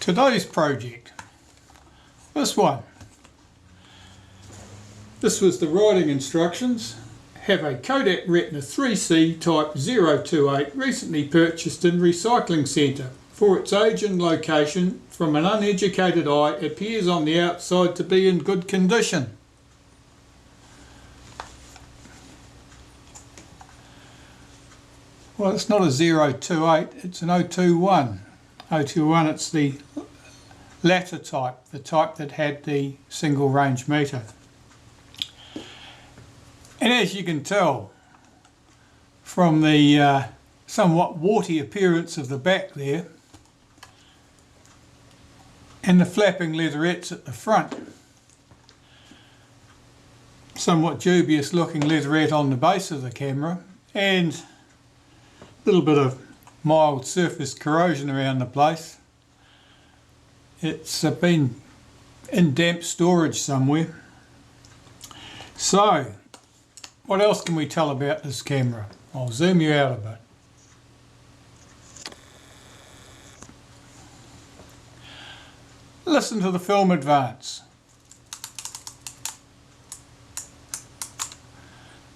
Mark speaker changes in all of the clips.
Speaker 1: Today's project, this one. This was the writing instructions. Have a Kodak Retina IIIc type 028 recently purchased in recycling centre. For its age and location, from an uneducated eye, appears on the outside to be in good condition. Well, it's not a 028, it's an 021. 021, it's the latter type, the type that had the single range meter. And as you can tell from the somewhat warty appearance of the back there and the flapping leatherettes at the front, somewhat dubious looking leatherette on the base of the camera, and a little bit of mild surface corrosion around the place. It's been in damp storage somewhere. So, what else can we tell about this camera? I'll zoom you out a bit. Listen to the film advance.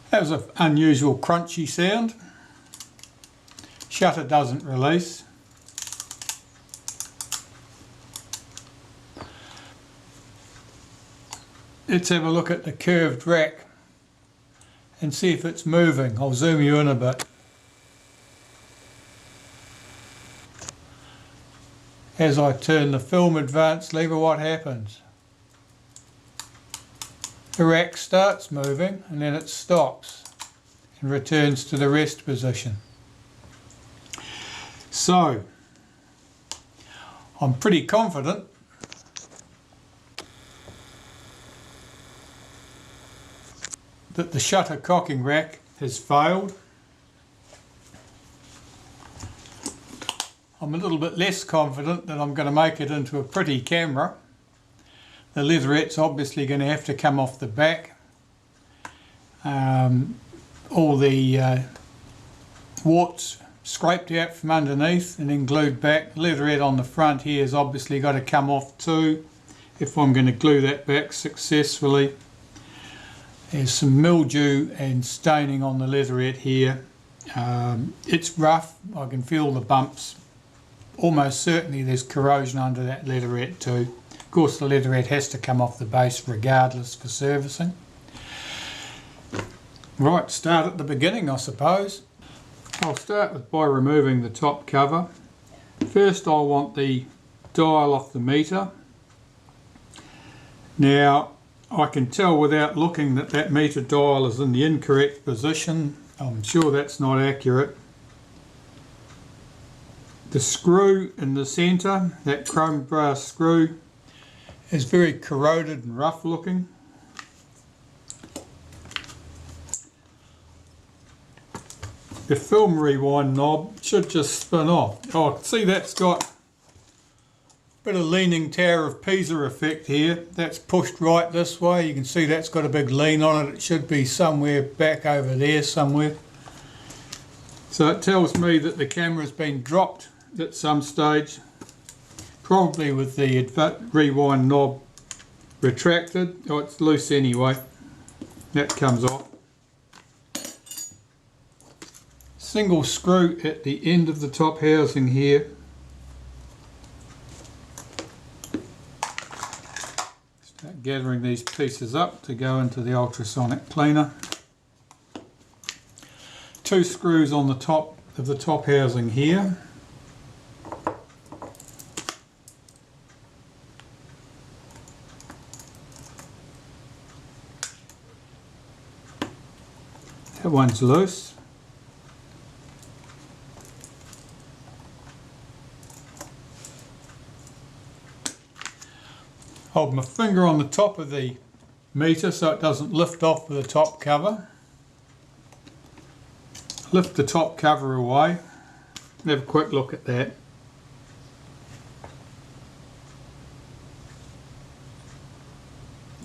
Speaker 1: That was an unusual crunchy sound. Shutter doesn't release. Let's have a look at the curved rack and see if it's moving. I'll zoom you in a bit. As I turn the film advance lever, what happens? The rack starts moving and then it stops and returns to the rest position. So, I'm pretty confident that the shutter cocking rack has failed. I'm a little bit less confident that I'm going to make it into a pretty camera. The leatherette's obviously going to have to come off the back. All the warts scraped out from underneath and then glued back. The leatherette on the front here has obviously got to come off too if I'm going to glue that back successfully. There's some mildew and staining on the leatherette here. It's rough, I can feel the bumps. Almost certainly there's corrosion under that leatherette too. Of course the leatherette has to come off the base regardless for servicing. Right, start at the beginning I suppose. I'll start by removing the top cover. First I want the dial off the meter. Now I can tell without looking that that meter dial is in the incorrect position. I'm sure that's not accurate. The screw in the centre, that chrome brass screw, is very corroded and rough looking. The film rewind knob should just spin off. Oh, see that's got a bit of leaning Tower of Pisa effect here. That's pushed right this way. You can see that's got a big lean on it. It should be somewhere back over there somewhere. So it tells me that the camera's been dropped at some stage, probably with the rewind knob retracted. Oh, it's loose anyway. That comes off. Single screw at the end of the top housing here. Start gathering these pieces up to go into the ultrasonic cleaner. 2 screws on the top of the top housing here. That one's loose. Hold my finger on the top of the meter so it doesn't lift off with the top cover. Lift the top cover away. Have a quick look at that.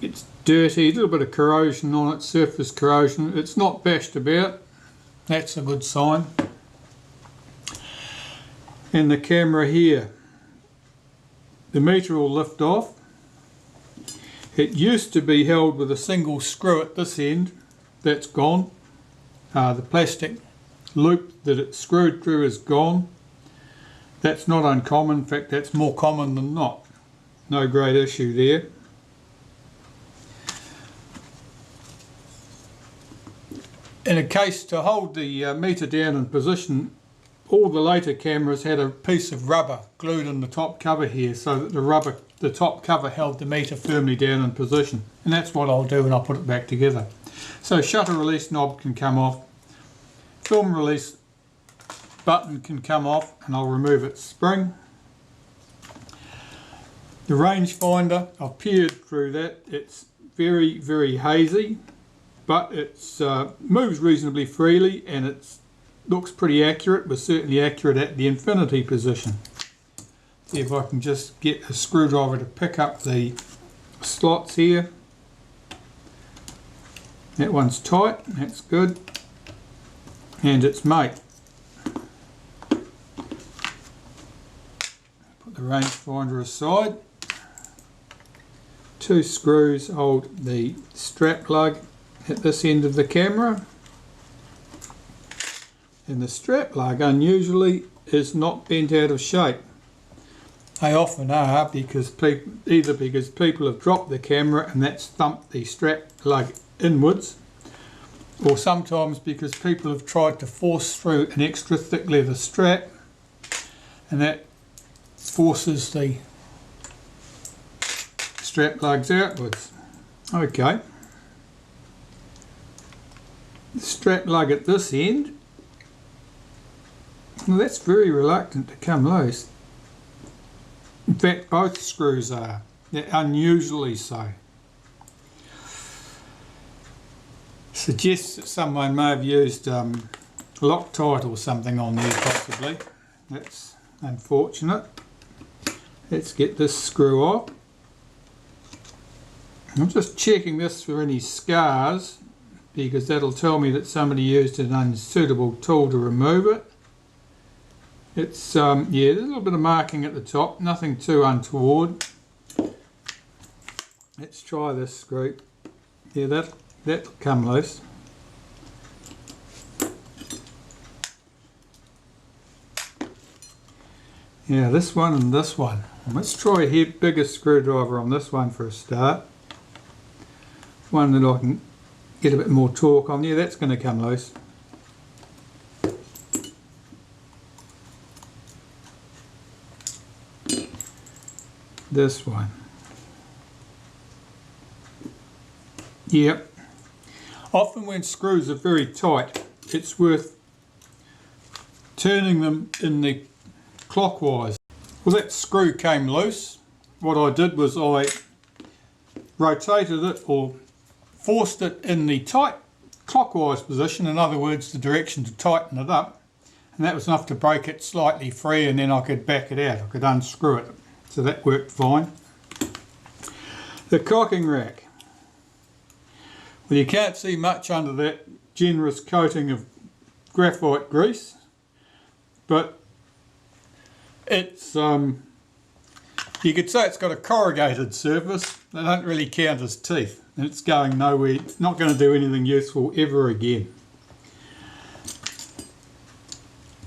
Speaker 1: It's dirty, a little bit of corrosion on it, surface corrosion. It's not bashed about. That's a good sign. And the camera here. the meter will lift off. It used to be held with a single screw at this end. That's gone. The plastic loop that it's screwed through is gone. That's not uncommon, in fact that's more common than not. No great issue there. In a case to hold the meter down in position, all the later cameras had a piece of rubber glued in the top cover here so that the top cover held the meter firmly down in position. And that's what I'll do when I put it back together. So shutter release knob can come off, film release button can come off, and I'll remove its spring. The rangefinder, I've peered through that. It's very, very hazy, but it moves reasonably freely and it looks pretty accurate, but certainly accurate at the infinity position. See if I can just get a screwdriver to pick up the slots here. That one's tight, that's good. And its mate. Put the rangefinder aside. 2 screws hold the strap lug at this end of the camera. And the strap lug unusually is not bent out of shape. They often are because either because people have dropped the camera and that's thumped the strap lug inwards, or sometimes because people have tried to force through an extra thick leather strap and that forces the strap lugs outwards. Okay. The strap lug at this end, well, that's very reluctant to come loose. In fact, both screws are. They're unusually so. Suggests that someone may have used Loctite or something on there possibly. That's unfortunate. Let's get this screw off. I'm just checking this for any scars because that'll tell me that somebody used an unsuitable tool to remove it. It's yeah, there's a little bit of marking at the top, nothing too untoward. Let's try this screw. Yeah, that'll come loose. Yeah, this one and this one. Let's try a bigger screwdriver on this one for a start. One that I can get a bit more torque on. Yeah, that's going to come loose. This one. Yep. Often when screws are very tight, it's worth turning them in the clockwise. Well, that screw came loose. What I did was I rotated it or forced it in the tight clockwise position, in other words the direction to tighten it up, and that was enough to break it slightly free, and then I could back it out, I could unscrew it. So that worked fine. The cocking rack. Well, you can't see much under that generous coating of graphite grease, but it's you could say it's got a corrugated surface. They don't really count as teeth, and it's going nowhere. It's not going to do anything useful ever again.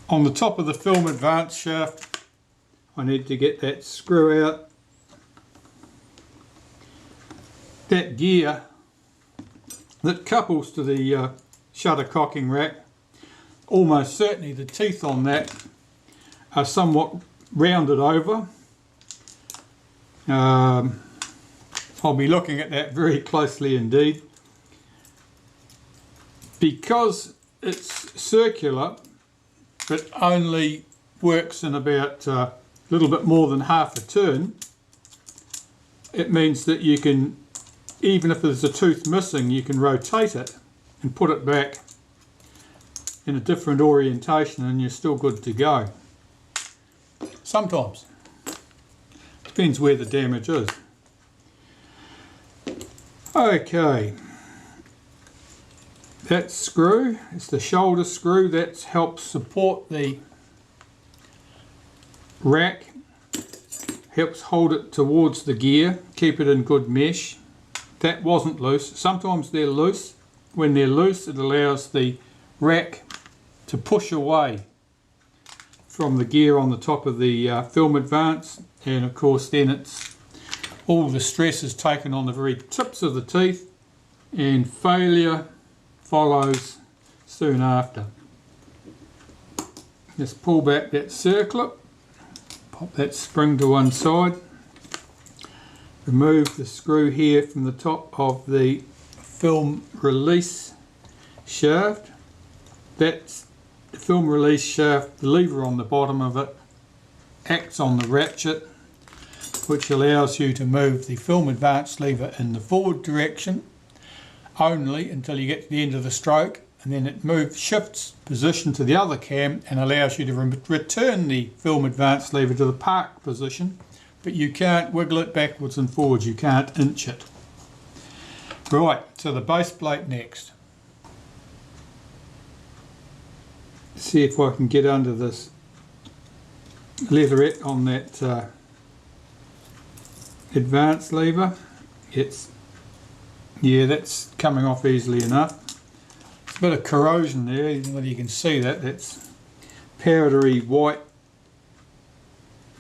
Speaker 1: On the top of the film advance shaft, I need to get that screw out. That gear that couples to the shutter cocking rack, almost certainly the teeth on that are somewhat rounded over. I'll be looking at that very closely indeed. Because it's circular, but only works in about a little bit more than half a turn, it means that you can, even if there's a tooth missing, you can rotate it and put it back in a different orientation and you're still good to go. Sometimes. Depends where the damage is. Okay. That screw is the shoulder screw that helps support the rack. helps hold it towards the gear, keep it in good mesh. That wasn't loose. Sometimes they're loose. When they're loose, it allows the rack to push away from the gear on the top of the film advance, and of course then it's all the stress is taken on the very tips of the teeth, and failure follows soon after. Just pull back that circlip, pop that spring to one side, remove the screw here from the top of the film release shaft. That's the film release shaft. The lever on the bottom of it acts on the ratchet, which allows you to move the film advance lever in the forward direction only until you get to the end of the stroke, and then it shifts position to the other cam and allows you to return the film advance lever to the park position, but you can't wiggle it backwards and forwards, you can't inch it. Right, so the base plate next. See if I can get under this leatherette on that advance lever. Yeah, that's coming off easily enough. A bit of corrosion there, whether you can see that, that's powdery white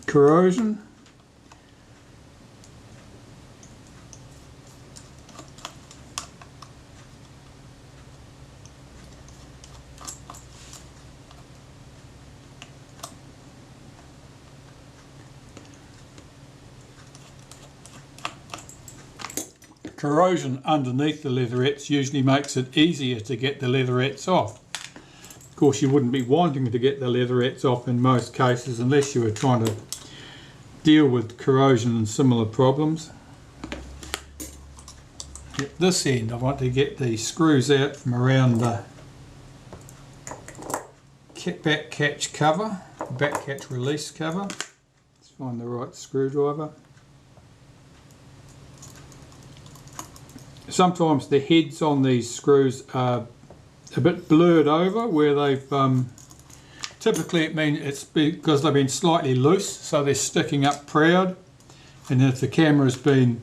Speaker 1: corrosion. Corrosion underneath the leatherettes usually makes it easier to get the leatherettes off. Of course, you wouldn't be wanting to get the leatherettes off in most cases unless you were trying to deal with corrosion and similar problems. At this end, I want to get the screws out from around the back catch cover, back catch release cover. Let's find the right screwdriver. Sometimes the heads on these screws are a bit blurred over where they've typically it's because they've been slightly loose, so they're sticking up proud, and if the camera's been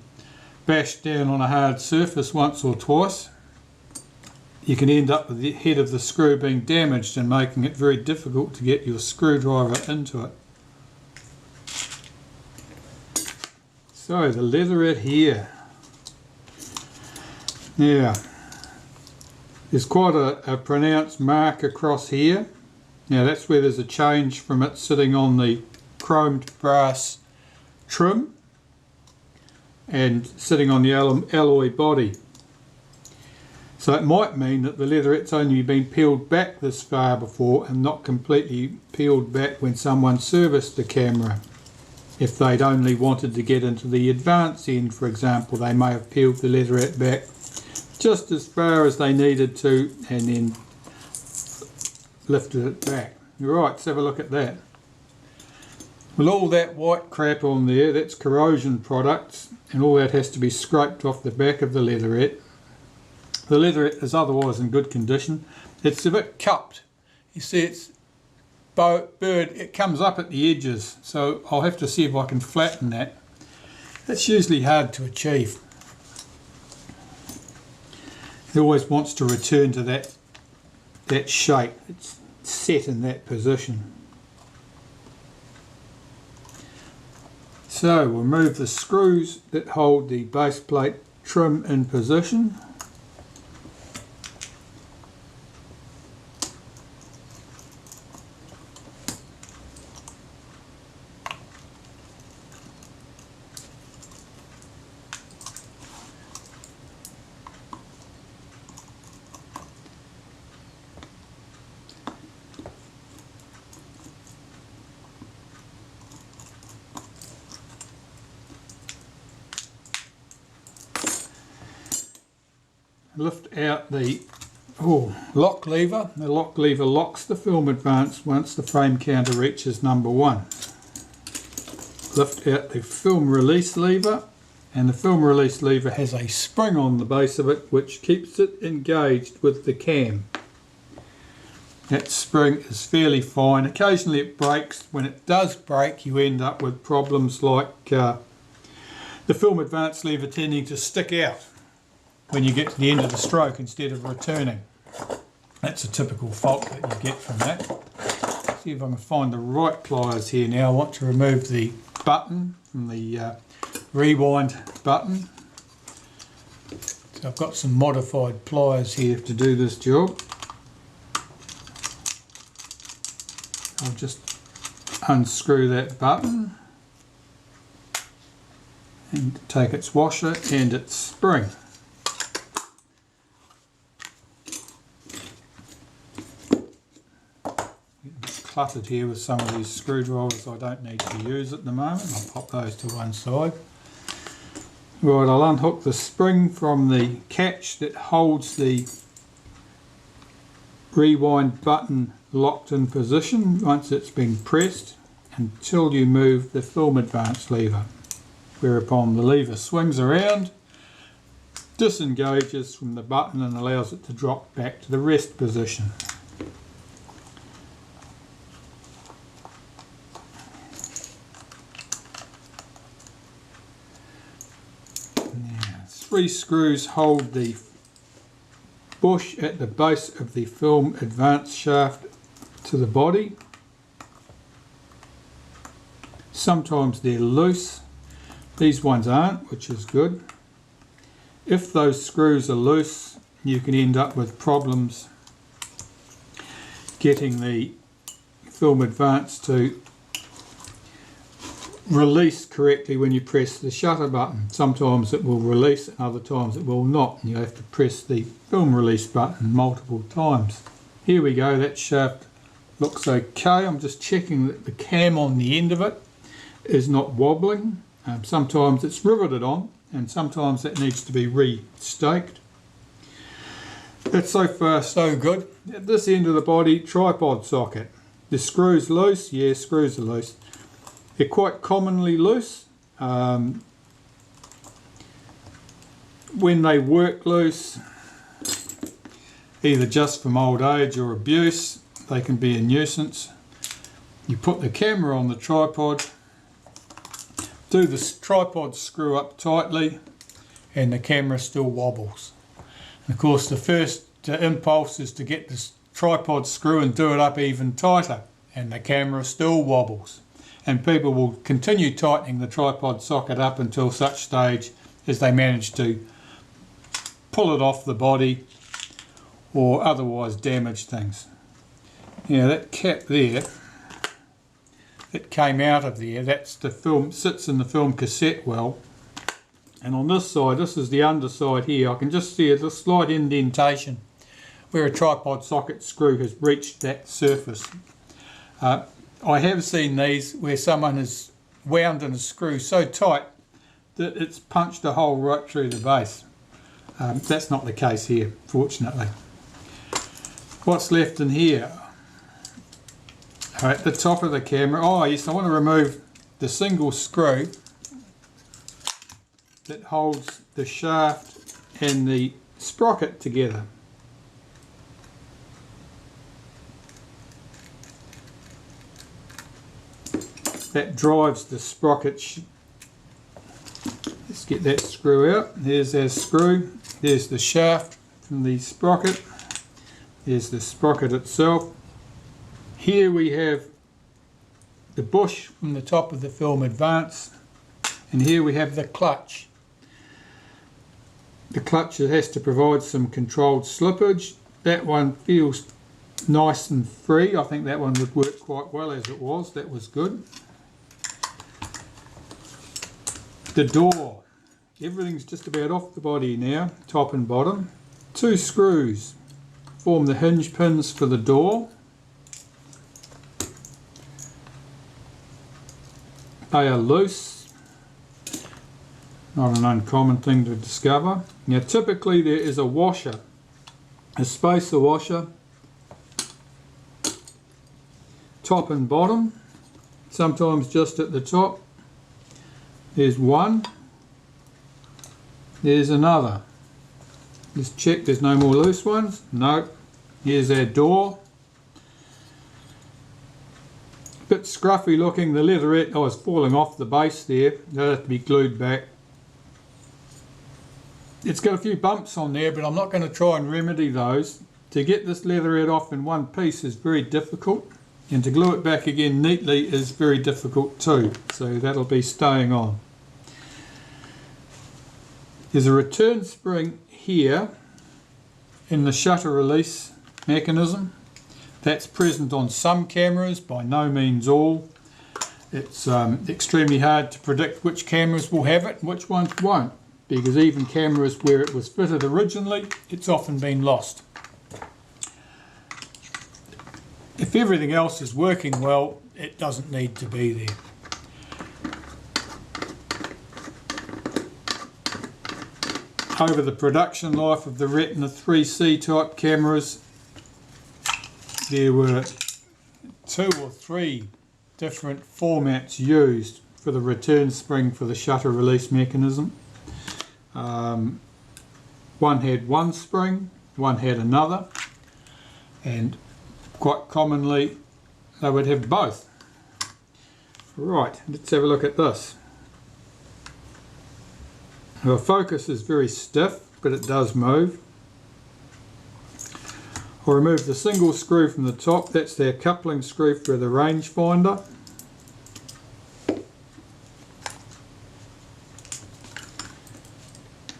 Speaker 1: bashed down on a hard surface once or twice, you can end up with the head of the screw being damaged and making it very difficult to get your screwdriver into it. So the leatherette here. Now, there's quite a pronounced mark across here. Now that's where there's a change from it sitting on the chromed brass trim and sitting on the alloy body. So it might mean that the leatherette's only been peeled back this far before and not completely peeled back when someone serviced the camera. If they'd only wanted to get into the advance end, for example, they may have peeled the leatherette back just as far as they needed to and then lifted it back. Right, let's have a look at that. With all that white crap on there, that's corrosion products, and all that has to be scraped off the back of the leatherette. The leatherette is otherwise in good condition. It's a bit cupped. You see it's burred, it comes up at the edges, so I'll have to see if I can flatten that. That's usually hard to achieve. It always wants to return to that shape. It's set in that position. So we'll move the screws that hold the base plate trim in position. Lift out the lock lever. The lock lever locks the film advance once the frame counter reaches number 1. Lift out the film release lever, and the film release lever has a spring on the base of it which keeps it engaged with the cam. That spring is fairly fine. Occasionally it breaks. When it does break, you end up with problems like the film advance lever tending to stick out when you get to the end of the stroke instead of returning. That's a typical fault that you get from that. See if I can find the right pliers here now. I want to remove the button from the rewind button. So I've got some modified pliers here to do this job. I'll just unscrew that button and take its washer and its spring. Cluttered here with some of these screwdrivers I don't need to use at the moment. I'll pop those to one side. Right, I'll unhook the spring from the catch that holds the rewind button locked in position once it's been pressed until you move the film advance lever, whereupon the lever swings around, disengages from the button and allows it to drop back to the rest position. Now, 3 screws hold the bush at the base of the film advance shaft to the body. Sometimes they're loose. These ones aren't, which is good. If those screws are loose, you can end up with problems getting the film advance to release correctly when you press the shutter button. Sometimes it will release and other times it will not, and you have to press the film release button multiple times. Here we go, that shaft looks okay. I'm just checking that the cam on the end of it is not wobbling. Sometimes it's riveted on and sometimes it needs to be re-staked. That's so far so good. At this end of the body, tripod socket. The screws loose? Yeah, screws are loose. They're quite commonly loose. When they work loose, either just from old age or abuse, they can be a nuisance. You put the camera on the tripod, do the tripod screw up tightly, and the camera still wobbles. And of course the first impulse is to get this tripod screw and do it up even tighter, and the camera still wobbles. And people will continue tightening the tripod socket up until such stage as they manage to pull it off the body or otherwise damage things. Now that cap there, that came out of there, that's the film, sits in the film cassette well. And on this side, this is the underside here, I can just see a slight indentation where a tripod socket screw has reached that surface. I have seen these where someone has wound in a screw so tight that it's punched a hole right through the base. That's not the case here, fortunately. What's left in here? At the top of the camera, oh yes, I want to remove the single screw that holds the shaft and the sprocket together. That drives the sprocket. Let's get that screw out. There's our screw. There's the shaft from the sprocket. There's the sprocket itself. Here we have the bush from the top of the film advance, and here we have the clutch. The clutch has to provide some controlled slippage. That one feels nice and free. I think that one would work quite well as it was. That was good. The door. Everything's just about off the body now, top and bottom. 2 screws form the hinge pins for the door. They are loose. Not an uncommon thing to discover. Now typically there is a washer, a spacer washer, top and bottom, sometimes just at the top. There's one, there's another. Just check there's no more loose ones. No. Here's our door. bit scruffy looking. The leatherette was falling off the base there. That'll have to be glued back. It's got a few bumps on there, but I'm not going to try and remedy those. To get this leatherette off in one piece is very difficult, and to glue it back again neatly is very difficult too. So that'll be staying on. There's a return spring here in the shutter release mechanism. That's present on some cameras, by no means all. It's extremely hard to predict which cameras will have it and which ones won't, because even cameras where it was fitted originally, it's often been lost. If everything else is working well, it doesn't need to be there. Over the production life of the Retina IIIc type cameras, there were 2 or 3 different formats used for the return spring for the shutter release mechanism. One had one spring, one had another, and quite commonly they would have both. Right, let's have a look at this. The focus is very stiff, but it does move. I'll remove the single screw from the top. That's their coupling screw for the rangefinder.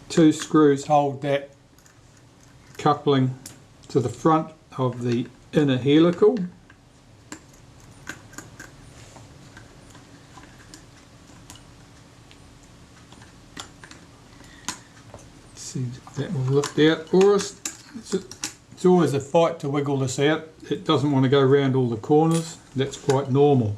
Speaker 1: Two screws hold that coupling to the front of the inner helical. See if that will lift out for us. It's always a fight to wiggle this out. It doesn't want to go around all the corners. That's quite normal.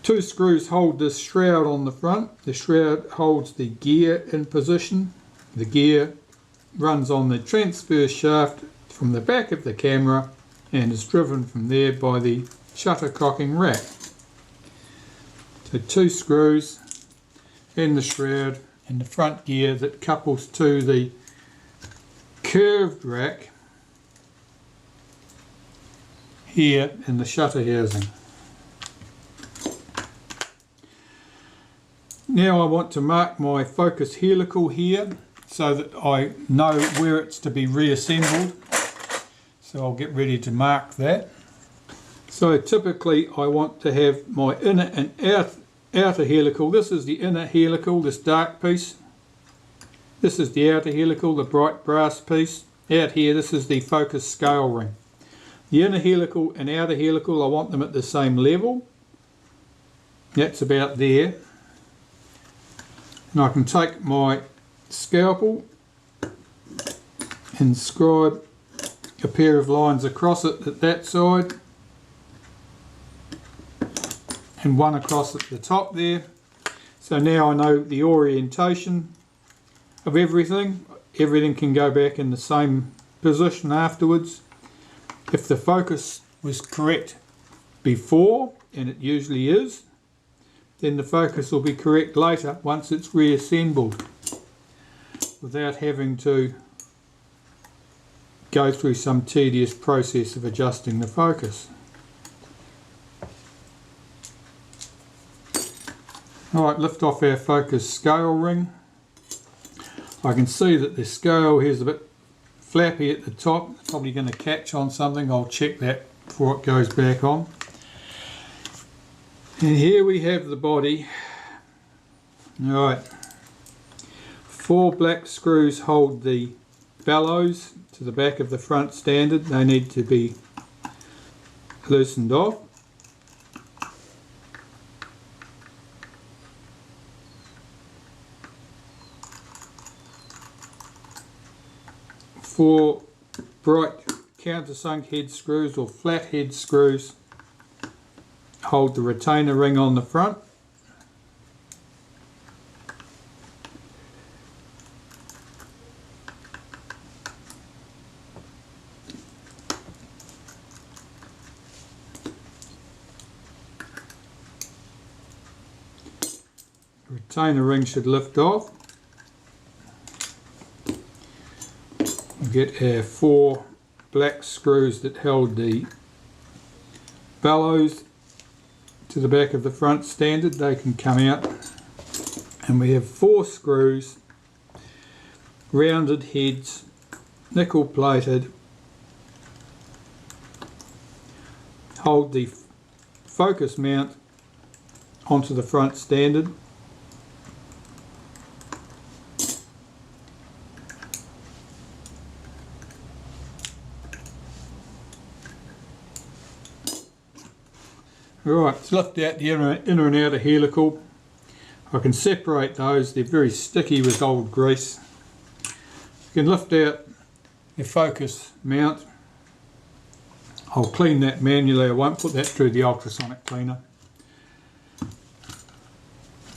Speaker 1: 2 screws hold this shroud on the front. The shroud holds the gear in position. The gear runs on the transfer shaft from the back of the camera and is driven from there by the shutter cocking rack. So 2 screws in the shroud and the front gear that couples to the curved rack here in the shutter housing. Now I want to mark my focus helical here so that I know where it's to be reassembled. So I'll get ready to mark that. So typically I want to have my inner and outer helical. This is the inner helical, this dark piece. This is the outer helical, the bright brass piece. Out here, this is the focus scale ring. The inner helical and outer helical, I want them at the same level. That's about there. And I can take my scalpel and scribe a pair of lines across it at that side and one across at the top there. So now I know the orientation of everything. Everything can go back in the same position afterwards. If the focus was correct before, and it usually is, then the focus will be correct later once it's reassembled, without having to go through some tedious process of adjusting the focus. Alright, lift off our focus scale ring. I can see that the scale here is a bit flappy at the top. It's probably going to catch on something. I'll check that before it goes back on. And here we have the body. Alright, 4 black screws hold the bellows to the back of the front standard. They need to be loosened off. Four bright countersunk head screws or flat head screws hold the retainer ring on the front. The retainer ring should lift off. We'll get our 4 black screws that held the bellows to the back of the front standard, they can come out. And we have 4 screws, rounded heads, nickel plated, hold the focus mount onto the front standard. Right, let's lift out the inner and outer helical. I can separate those, they're very sticky with old grease. You can lift out your focus mount. I'll clean that manually, I won't put that through the ultrasonic cleaner.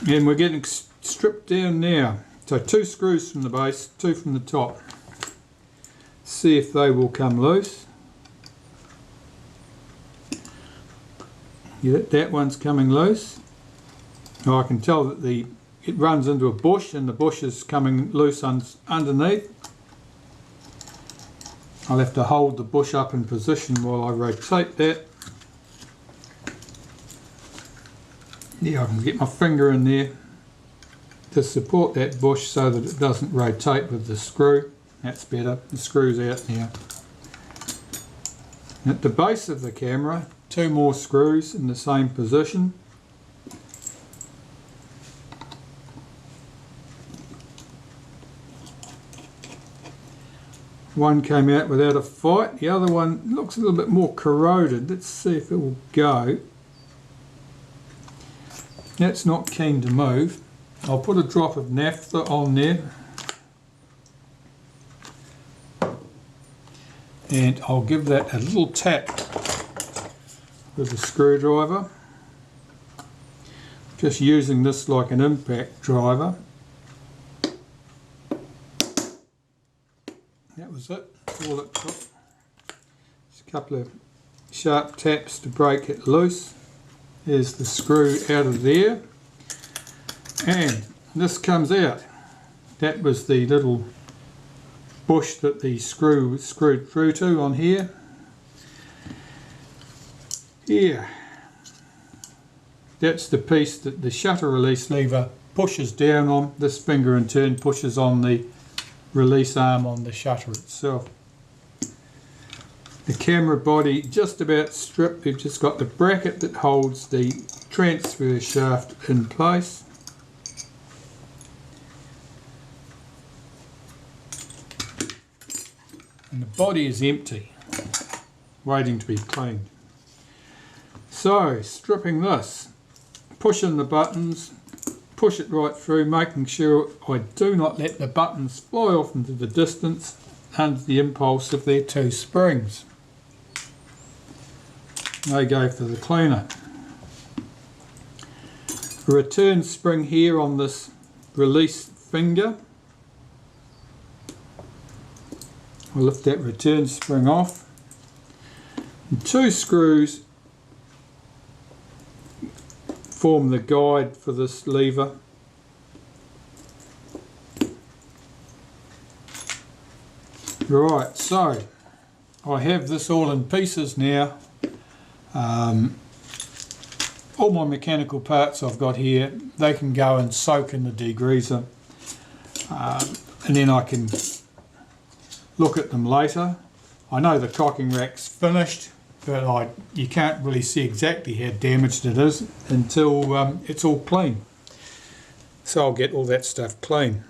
Speaker 1: And we're getting stripped down now. So 2 screws from the base, 2 from the top. See if they will come loose. Yeah, that one's coming loose. Now I can tell that it runs into a bush and the bush is coming loose underneath. I'll have to hold the bush up in position while I rotate that. Yeah, I can get my finger in there to support that bush so that it doesn't rotate with the screw. That's better, the screw's out now. At the base of the camera, 2 more screws in the same position. One came out without a fight, the other one looks a little bit more corroded. Let's see if it will go. That's not keen to move. I'll put a drop of naphtha on there. And I'll give that a little tap with a screwdriver. Just using this like an impact driver. That was it, all it took. Just a couple of sharp taps to break it loose. There's the screw out of there. And this comes out. That was the little bush that the screw was screwed through to on here. Here. That's the piece that the shutter release lever pushes down on. This finger in turn pushes on the release arm on the shutter itself. The camera body just about stripped. We've just got the bracket that holds the transfer shaft in place. And the body is empty, waiting to be cleaned. So, stripping this, pushing the buttons, push it right through, making sure I do not let the buttons fly off into the distance under the impulse of their 2 springs. They go for the cleaner. A return spring here on this release finger. I'll lift that return spring off. And 2 screws form the guide for this lever. Right, so I have this all in pieces now. All my mechanical parts I've got here, they can go and soak in the degreaser, and then I can look at them later. I know the cocking rack's finished, but you can't really see exactly how damaged it is until it's all clean. So I'll get all that stuff clean.